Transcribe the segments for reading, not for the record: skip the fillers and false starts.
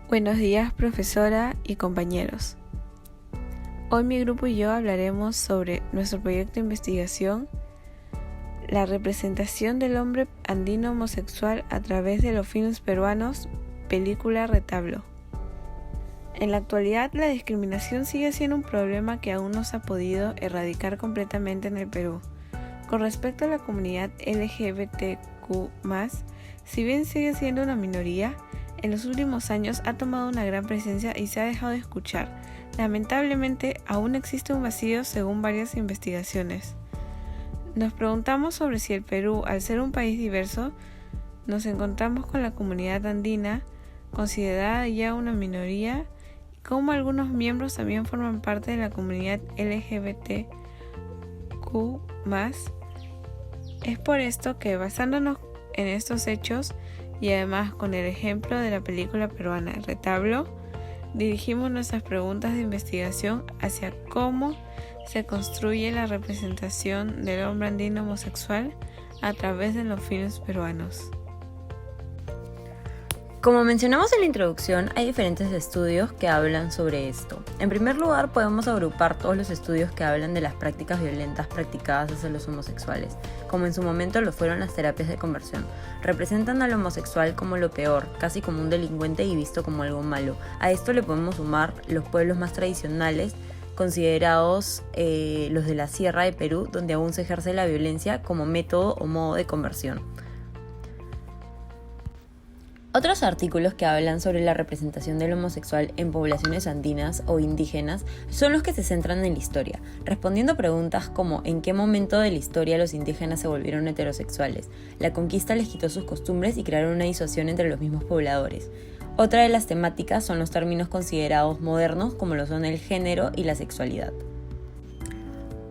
Buenos días, profesora y compañeros. Hoy mi grupo y yo hablaremos sobre nuestro proyecto de investigación, la representación del hombre andino homosexual a través de los filmes peruanos, película Retablo. En la actualidad, la discriminación sigue siendo un problema que aún no se ha podido erradicar completamente en el Perú. Con respecto a la comunidad LGBTQ+, si bien sigue siendo una minoría, en los últimos años ha tomado una gran presencia y se ha dejado de escuchar. Lamentablemente, aún existe un vacío según varias investigaciones. Nos preguntamos sobre si el Perú, al ser un país diverso, nos encontramos con la comunidad andina, considerada ya una minoría, y cómo algunos miembros también forman parte de la comunidad LGBTQ+. Es por esto que, basándonos en estos hechos, y además con el ejemplo de la película peruana Retablo, dirigimos nuestras preguntas de investigación hacia cómo se construye la representación del hombre andino homosexual a través de los filmes peruanos. Como mencionamos en la introducción, hay diferentes estudios que hablan sobre esto. En primer lugar, podemos agrupar todos los estudios que hablan de las prácticas violentas practicadas hacia los homosexuales, como en su momento lo fueron las terapias de conversión. Representan al homosexual como lo peor, casi como un delincuente y visto como algo malo. A esto le podemos sumar los pueblos más tradicionales, considerados los de la Sierra de Perú, donde aún se ejerce la violencia como método o modo de conversión. Otros artículos que hablan sobre la representación del homosexual en poblaciones andinas o indígenas son los que se centran en la historia, respondiendo a preguntas como ¿en qué momento de la historia los indígenas se volvieron heterosexuales? La conquista les quitó sus costumbres y crearon una disociación entre los mismos pobladores. Otra de las temáticas son los términos considerados modernos, como lo son el género y la sexualidad.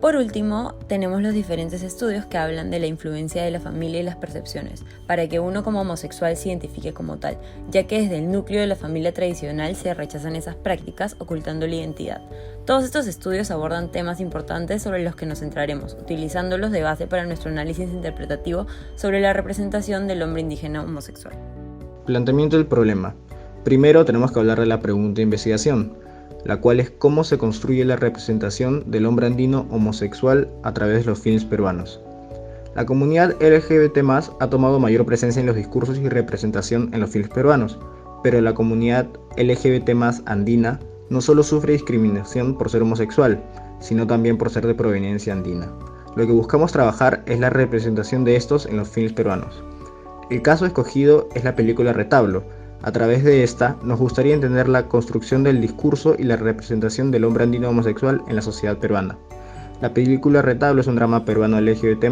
Por último, tenemos los diferentes estudios que hablan de la influencia de la familia y las percepciones, para que uno como homosexual se identifique como tal, ya que desde el núcleo de la familia tradicional se rechazan esas prácticas, ocultando la identidad. Todos estos estudios abordan temas importantes sobre los que nos centraremos, utilizándolos de base para nuestro análisis interpretativo sobre la representación del hombre indígena homosexual. Planteamiento del problema. Primero tenemos que hablar de la pregunta de investigación, la cual es cómo se construye la representación del hombre andino homosexual a través de los filmes peruanos. La comunidad LGBT+ ha tomado mayor presencia en los discursos y representación en los filmes peruanos, pero la comunidad LGBT+ andina no solo sufre discriminación por ser homosexual, sino también por ser de proveniencia andina. Lo que buscamos trabajar es la representación de estos en los filmes peruanos. El caso escogido es la película Retablo. A través de esta, nos gustaría entender la construcción del discurso y la representación del hombre andino homosexual en la sociedad peruana. La película Retablo es un drama peruano LGBT+.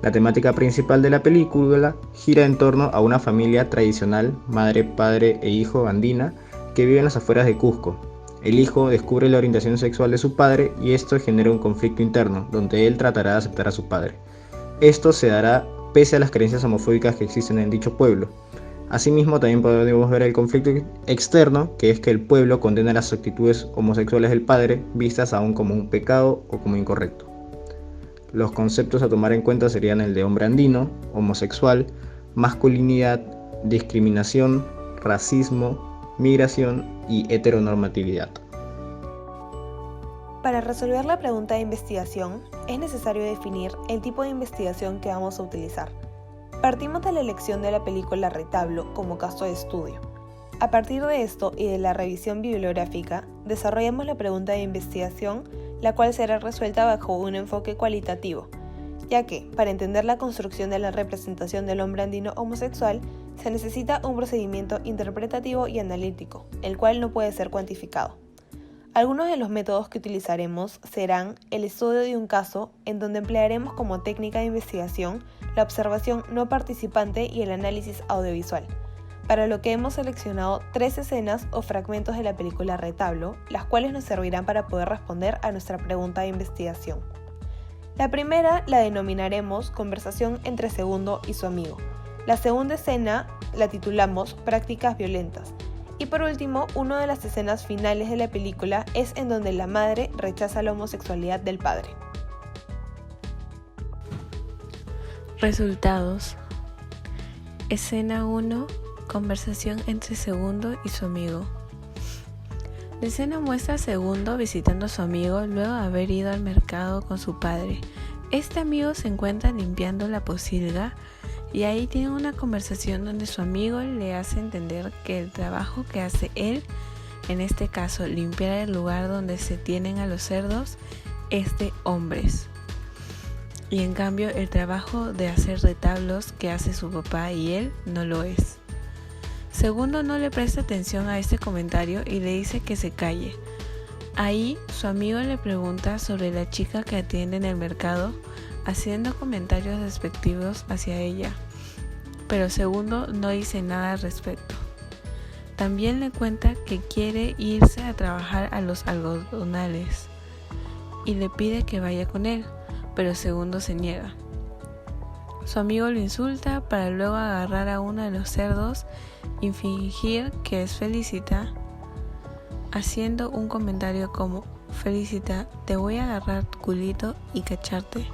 La temática principal de la película gira en torno a una familia tradicional, madre, padre e hijo andina, que vive en las afueras de Cusco. El hijo descubre la orientación sexual de su padre y esto genera un conflicto interno, donde él tratará de aceptar a su padre. Esto se dará pese a las creencias homofóbicas que existen en dicho pueblo. Asimismo, también podemos ver el conflicto externo, que es que el pueblo condena las actitudes homosexuales del padre, vistas aún como un pecado o como incorrecto. Los conceptos a tomar en cuenta serían el de hombre andino, homosexual, masculinidad, discriminación, racismo, migración y heteronormatividad. Para resolver la pregunta de investigación, es necesario definir el tipo de investigación que vamos a utilizar. Partimos de la elección de la película Retablo como caso de estudio. A partir de esto y de la revisión bibliográfica, desarrollamos la pregunta de investigación, la cual será resuelta bajo un enfoque cualitativo, ya que, para entender la construcción de la representación del hombre andino homosexual, se necesita un procedimiento interpretativo y analítico, el cual no puede ser cuantificado. Algunos de los métodos que utilizaremos serán el estudio de un caso, en donde emplearemos como técnica de investigación la observación no participante y el análisis audiovisual, para lo que hemos seleccionado 3 escenas o fragmentos de la película Retablo, las cuales nos servirán para poder responder a nuestra pregunta de investigación. La primera la denominaremos Conversación entre Segundo y su amigo. La segunda escena la titulamos Prácticas violentas. Y por último, una de las escenas finales de la película es en donde la madre rechaza la homosexualidad del padre. Resultados. Escena 1. Conversación entre Segundo y su amigo. La escena muestra a Segundo visitando a su amigo luego de haber ido al mercado con su padre. Este amigo se encuentra limpiando la pocilga y ahí tiene una conversación donde su amigo le hace entender que el trabajo que hace él, en este caso limpiar el lugar donde se tienen a los cerdos, es de hombres. Y en cambio el trabajo de hacer retablos que hace su papá y él no lo es. Segundo no le presta atención a este comentario y le dice que se calle. Ahí su amigo le pregunta sobre la chica que atiende en el mercado, haciendo comentarios despectivos hacia ella, pero Segundo no dice nada al respecto. También le cuenta que quiere irse a trabajar a los algodonales y le pide que vaya con él, pero Segundo se niega. Su amigo lo insulta para luego agarrar a uno de los cerdos y fingir que es Felicita, haciendo un comentario como: Felicita, te voy a agarrar tu culito y cacharte,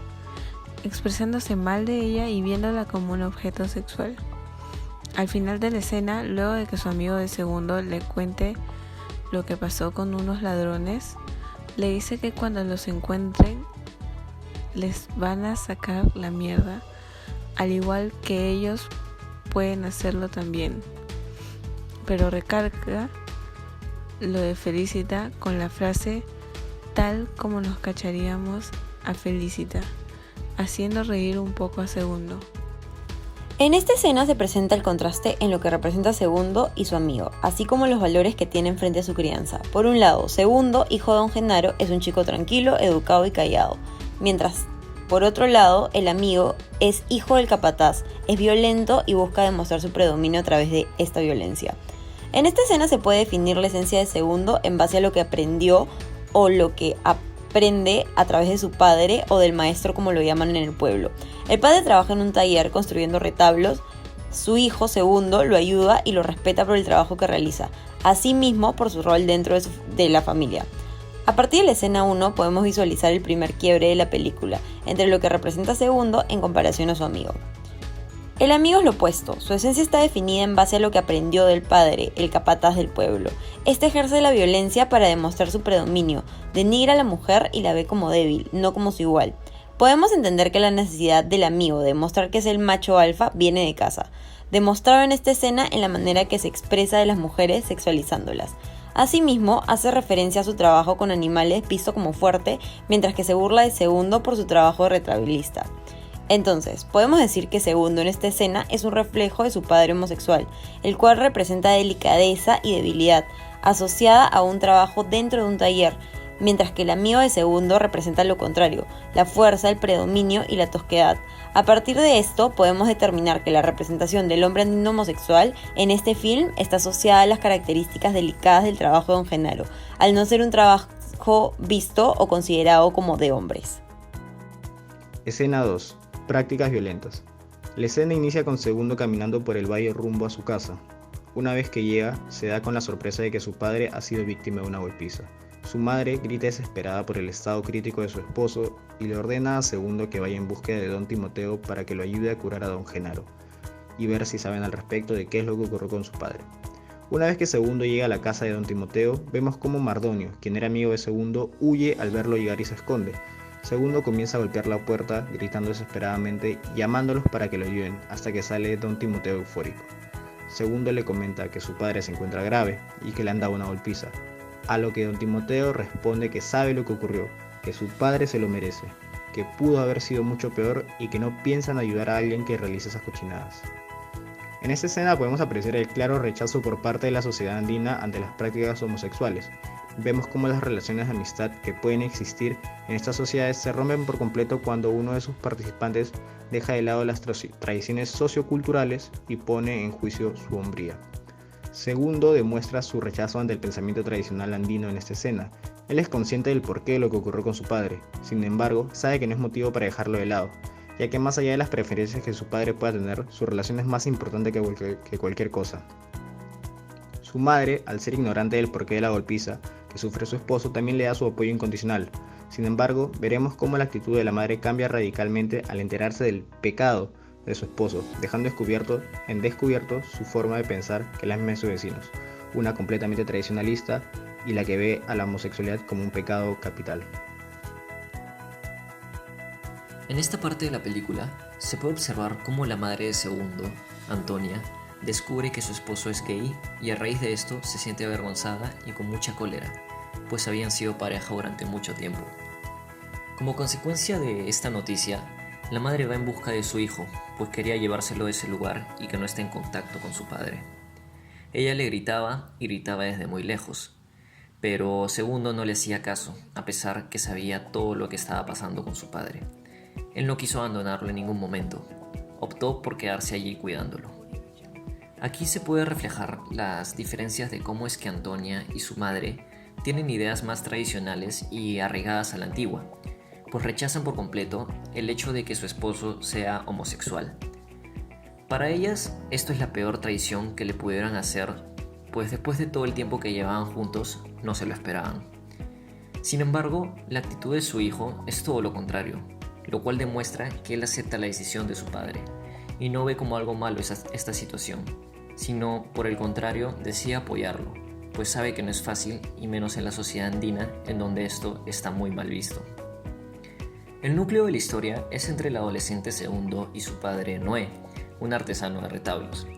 expresándose mal de ella y viéndola como un objeto sexual. Al final de la escena, luego de que su amigo de Segundo le cuente lo que pasó con unos ladrones, le dice que cuando los encuentren les van a sacar la mierda, al igual que ellos pueden hacerlo también. Pero recarga lo de Felicita con la frase tal como nos cacharíamos a Felicita, haciendo reír un poco a Segundo. En esta escena se presenta el contraste en lo que representa Segundo y su amigo, así como los valores que tienen frente a su crianza. Por un lado, Segundo, hijo de don Genaro, es un chico tranquilo, educado y callado, mientras por otro lado, el amigo es hijo del capataz, es violento y busca demostrar su predominio a través de esta violencia. En esta escena se puede definir la esencia de Segundo en base a lo que aprendió o lo que aprende a través de su padre o del maestro, como lo llaman en el pueblo. El padre trabaja en un taller construyendo retablos, su hijo Segundo lo ayuda y lo respeta por el trabajo que realiza, asimismo por su rol dentro de la familia. A partir de la escena 1 podemos visualizar el primer quiebre de la película, entre lo que representa Segundo en comparación a su amigo. El amigo es lo opuesto, su esencia está definida en base a lo que aprendió del padre, el capataz del pueblo. Este ejerce la violencia para demostrar su predominio, denigra a la mujer y la ve como débil, no como su igual. Podemos entender que la necesidad del amigo de demostrar que es el macho alfa viene de casa, demostrado en esta escena en la manera que se expresa de las mujeres sexualizándolas. Asimismo, hace referencia a su trabajo con animales visto como fuerte, mientras que se burla de Segundo por su trabajo de retabulista. Entonces, podemos decir que Segundo en esta escena es un reflejo de su padre homosexual, el cual representa delicadeza y debilidad, asociada a un trabajo dentro de un taller, mientras que el amigo de Segundo representa lo contrario, la fuerza, el predominio y la tosquedad. A partir de esto, podemos determinar que la representación del hombre andino homosexual en este film está asociada a las características delicadas del trabajo de don Genaro, al no ser un trabajo visto o considerado como de hombres. Escena 2. Prácticas violentas. La escena inicia con Segundo caminando por el valle rumbo a su casa. Una vez que llega, se da con la sorpresa de que su padre ha sido víctima de una golpiza. Su madre grita desesperada por el estado crítico de su esposo y le ordena a Segundo que vaya en búsqueda de don Timoteo para que lo ayude a curar a don Genaro y ver si saben al respecto de qué es lo que ocurrió con su padre. Una vez que Segundo llega a la casa de don Timoteo, vemos cómo Mardonio, quien era amigo de Segundo, huye al verlo llegar y se esconde. Segundo comienza a golpear la puerta, gritando desesperadamente, llamándolos para que lo ayuden, hasta que sale don Timoteo eufórico. Segundo le comenta que su padre se encuentra grave y que le han dado una golpiza, a lo que don Timoteo responde que sabe lo que ocurrió, que su padre se lo merece, que pudo haber sido mucho peor y que no piensan ayudar a alguien que realice esas cochinadas. En esta escena podemos apreciar el claro rechazo por parte de la sociedad andina ante las prácticas homosexuales. Vemos cómo las relaciones de amistad que pueden existir en estas sociedades se rompen por completo cuando uno de sus participantes deja de lado las tradiciones socioculturales y pone en juicio su hombría. Segundo demuestra su rechazo ante el pensamiento tradicional andino en esta escena. Él es consciente del porqué de lo que ocurrió con su padre, sin embargo, sabe que no es motivo para dejarlo de lado, ya que más allá de las preferencias que su padre pueda tener, su relación es más importante que cualquier cosa. Su madre, al ser ignorante del porqué de la golpiza que sufre su esposo, también le da su apoyo incondicional. Sin embargo, veremos cómo la actitud de la madre cambia radicalmente al enterarse del pecado de su esposo, dejando en descubierto su forma de pensar, que es la misma de sus vecinos, una completamente tradicionalista y la que ve a la homosexualidad como un pecado capital. En esta parte de la película se puede observar cómo la madre de Segundo, Antonia, descubre que su esposo es gay y a raíz de esto se siente avergonzada y con mucha cólera, pues habían sido pareja durante mucho tiempo. Como consecuencia de esta noticia, la madre va en busca de su hijo, pues quería llevárselo de ese lugar y que no esté en contacto con su padre. Ella le gritaba y gritaba desde muy lejos, pero Segundo no le hacía caso, a pesar que sabía todo lo que estaba pasando con su padre. Él no quiso abandonarlo en ningún momento, optó por quedarse allí cuidándolo. Aquí se puede reflejar las diferencias de cómo es que Antonia y su madre tienen ideas más tradicionales y arraigadas a la antigua, pues rechazan por completo el hecho de que su esposo sea homosexual. Para ellas, esto es la peor traición que le pudieran hacer, pues después de todo el tiempo que llevaban juntos, no se lo esperaban. Sin embargo, la actitud de su hijo es todo lo contrario, lo cual demuestra que él acepta la decisión de su padre y no ve como algo malo esta situación, sino por el contrario decide apoyarlo, pues sabe que no es fácil y menos en la sociedad andina en donde esto está muy mal visto. El núcleo de la historia es entre el adolescente Segundo y su padre Noé, un artesano de retablos.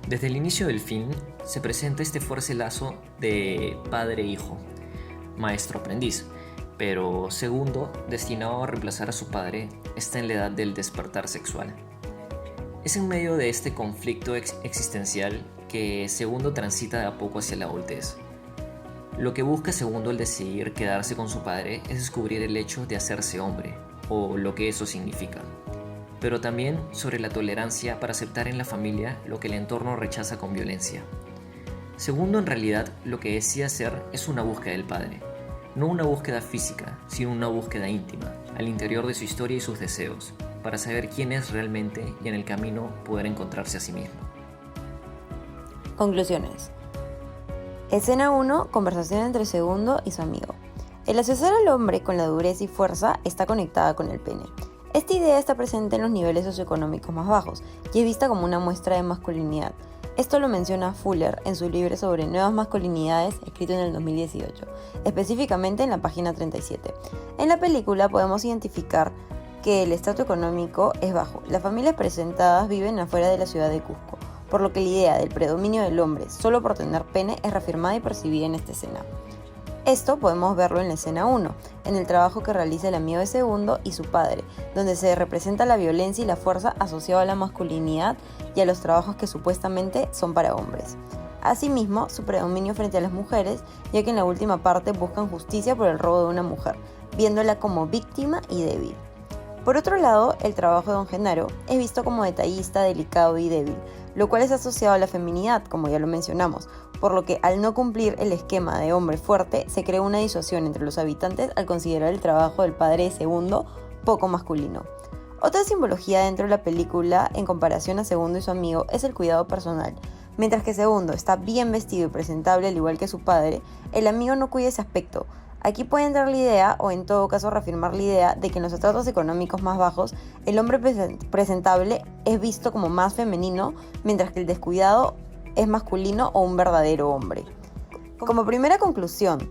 Desde el inicio del film se presenta este fuerte lazo de padre-hijo, maestro-aprendiz, pero Segundo, destinado a reemplazar a su padre, está en la edad del despertar sexual. Es en medio de este conflicto existencial que Segundo transita de a poco hacia la adultez. Lo que busca Segundo al decidir quedarse con su padre es descubrir el hecho de hacerse hombre, o lo que eso significa, pero también sobre la tolerancia para aceptar en la familia lo que el entorno rechaza con violencia. Segundo, en realidad, lo que decide hacer es una búsqueda del padre, no una búsqueda física, sino una búsqueda íntima, al interior de su historia y sus deseos, para saber quién es realmente y en el camino poder encontrarse a sí mismo. Conclusiones. Escena 1. Conversación entre Segundo y su amigo. El asociar al hombre con la dureza y fuerza está conectada con el pene. Esta idea está presente en los niveles socioeconómicos más bajos y es vista como una muestra de masculinidad. Esto lo menciona Fuller en su libro sobre nuevas masculinidades, escrito en el 2018, específicamente en la página 37. En la película podemos identificar que el estrato económico es bajo. Las familias presentadas viven afuera de la ciudad de Cusco, por lo que la idea del predominio del hombre solo por tener pene es reafirmada y percibida en esta escena. Esto podemos verlo en la escena 1, en el trabajo que realiza el amigo de Segundo y su padre, donde se representa la violencia y la fuerza asociada a la masculinidad y a los trabajos que supuestamente son para hombres. Asimismo, su predominio frente a las mujeres, ya que en la última parte buscan justicia por el robo de una mujer, viéndola como víctima y débil. Por otro lado, el trabajo de Don Genaro es visto como detallista, delicado y débil, lo cual es asociado a la feminidad, como ya lo mencionamos, por lo que al no cumplir el esquema de hombre fuerte, se crea una disociación entre los habitantes al considerar el trabajo del padre de Segundo poco masculino. Otra simbología dentro de la película, en comparación a Segundo y su amigo, es el cuidado personal. Mientras que Segundo está bien vestido y presentable al igual que su padre, el amigo no cuida ese aspecto. Aquí puede entrar la idea, o en todo caso reafirmar la idea, de que en los estratos económicos más bajos, el hombre presentable es visto como más femenino, mientras que el descuidado es masculino o un verdadero hombre. Como primera conclusión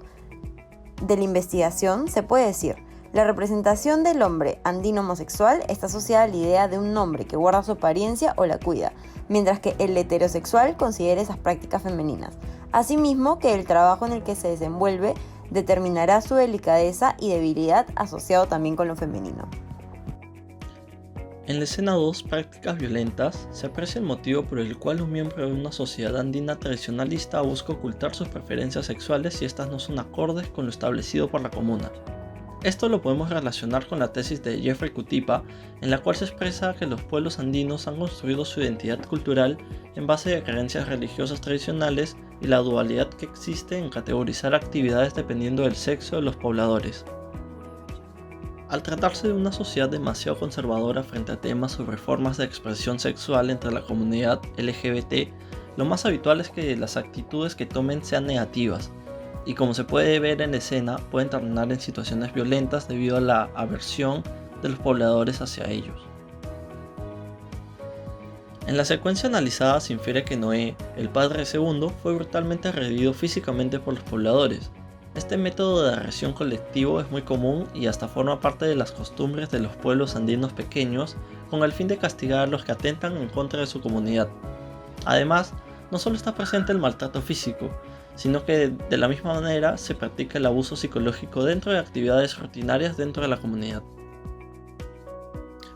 de la investigación, se puede decir: la representación del hombre andino homosexual está asociada a la idea de un hombre que guarda su apariencia o la cuida, mientras que el heterosexual considera esas prácticas femeninas. Asimismo, que el trabajo en el que se desenvuelve determinará su delicadeza y debilidad, asociado también con lo femenino. En la escena 2, prácticas violentas, se aprecia el motivo por el cual un miembro de una sociedad andina tradicionalista busca ocultar sus preferencias sexuales si estas no son acordes con lo establecido por la comuna. Esto lo podemos relacionar con la tesis de Jeffrey Kutipa, en la cual se expresa que los pueblos andinos han construido su identidad cultural en base a creencias religiosas tradicionales y la dualidad que existe en categorizar actividades dependiendo del sexo de los pobladores. Al tratarse de una sociedad demasiado conservadora frente a temas sobre formas de expresión sexual entre la comunidad LGBT, lo más habitual es que las actitudes que tomen sean negativas, y como se puede ver en la escena, pueden terminar en situaciones violentas debido a la aversión de los pobladores hacia ellos. En la secuencia analizada se infiere que Noé, el padre segundo, fue brutalmente agredido físicamente por los pobladores. Este método de agresión colectivo es muy común y hasta forma parte de las costumbres de los pueblos andinos pequeños con el fin de castigar a los que atentan en contra de su comunidad. Además, no solo está presente el maltrato físico, sino que de la misma manera se practica el abuso psicológico dentro de actividades rutinarias dentro de la comunidad.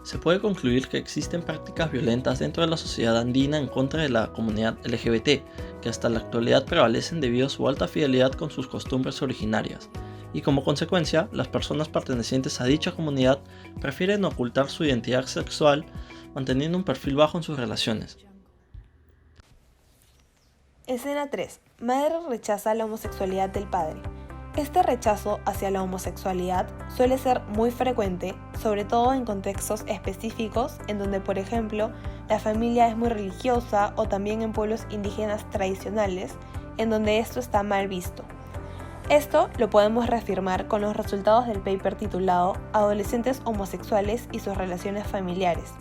Se puede concluir que existen prácticas violentas dentro de la sociedad andina en contra de la comunidad LGBT, que hasta la actualidad prevalecen debido a su alta fidelidad con sus costumbres originarias, y como consecuencia, las personas pertenecientes a dicha comunidad prefieren ocultar su identidad sexual, manteniendo un perfil bajo en sus relaciones. Escena 3. Madre rechaza la homosexualidad del padre. Este rechazo hacia la homosexualidad suele ser muy frecuente, sobre todo en contextos específicos en donde, por ejemplo, la familia es muy religiosa o también en pueblos indígenas tradicionales, en donde esto está mal visto. Esto lo podemos reafirmar con los resultados del paper titulado Adolescentes homosexuales y sus relaciones familiares.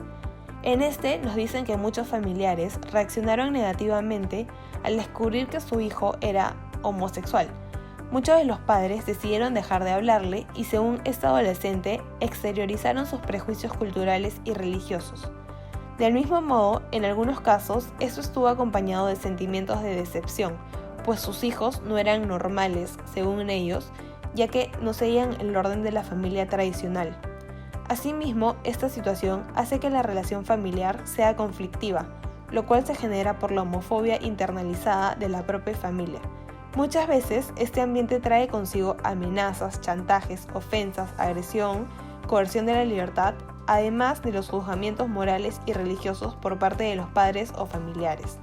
En este nos dicen que muchos familiares reaccionaron negativamente al descubrir que su hijo era homosexual. Muchos de los padres decidieron dejar de hablarle y, según este adolescente, exteriorizaron sus prejuicios culturales y religiosos. Del mismo modo, en algunos casos, esto estuvo acompañado de sentimientos de decepción, pues sus hijos no eran normales, según ellos, ya que no seguían el orden de la familia tradicional. Asimismo, esta situación hace que la relación familiar sea conflictiva, lo cual se genera por la homofobia internalizada de la propia familia. Muchas veces este ambiente trae consigo amenazas, chantajes, ofensas, agresión, coerción de la libertad, además de los juzgamientos morales y religiosos por parte de los padres o familiares.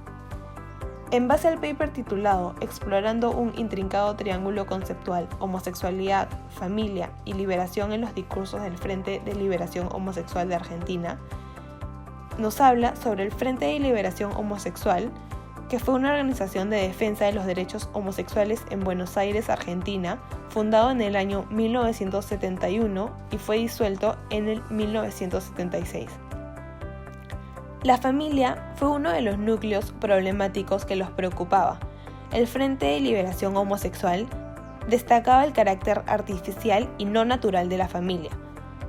En base al paper titulado Explorando un intrincado triángulo conceptual, homosexualidad, familia y liberación en los discursos del Frente de Liberación Homosexual de Argentina, nos habla sobre el Frente de Liberación Homosexual, que fue una organización de defensa de los derechos homosexuales en Buenos Aires, Argentina, fundado en el año 1971 y fue disuelto en el 1976. La familia fue uno de los núcleos problemáticos que los preocupaba. El Frente de Liberación Homosexual destacaba el carácter artificial y no natural de la familia.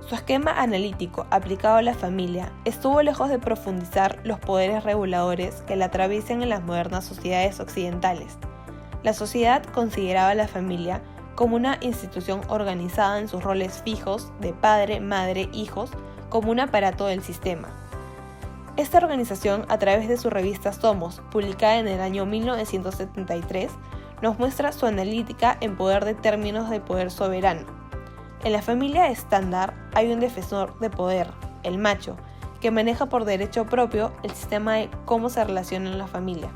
Su esquema analítico aplicado a la familia estuvo lejos de profundizar los poderes reguladores que la atraviesan en las modernas sociedades occidentales. La sociedad consideraba a la familia como una institución organizada en sus roles fijos de padre, madre, hijos, como un aparato del sistema. Esta organización, a través de su revista Somos, publicada en el año 1973, nos muestra su analítica en poder de términos de poder soberano. En la familia estándar hay un defensor de poder, el macho, que maneja por derecho propio el sistema de cómo se relaciona la familia.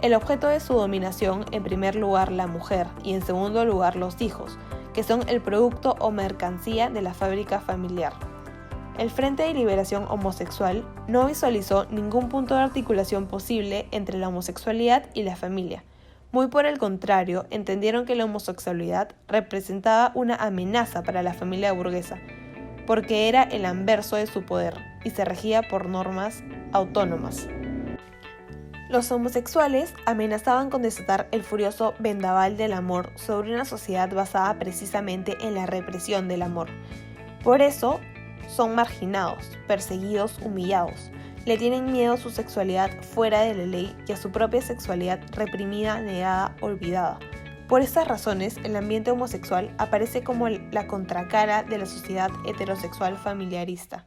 El objeto de su dominación, en primer lugar la mujer y en segundo lugar los hijos, que son el producto o mercancía de la fábrica familiar. El Frente de Liberación Homosexual no visualizó ningún punto de articulación posible entre la homosexualidad y la familia. Muy por el contrario, entendieron que la homosexualidad representaba una amenaza para la familia burguesa, porque era el anverso de su poder y se regía por normas autónomas. Los homosexuales amenazaban con desatar el furioso vendaval del amor sobre una sociedad basada precisamente en la represión del amor. Por eso, son marginados, perseguidos, humillados. Le tienen miedo a su sexualidad fuera de la ley y a su propia sexualidad reprimida, negada, olvidada. Por estas razones, el ambiente homosexual aparece como la contracara de la sociedad heterosexual familiarista.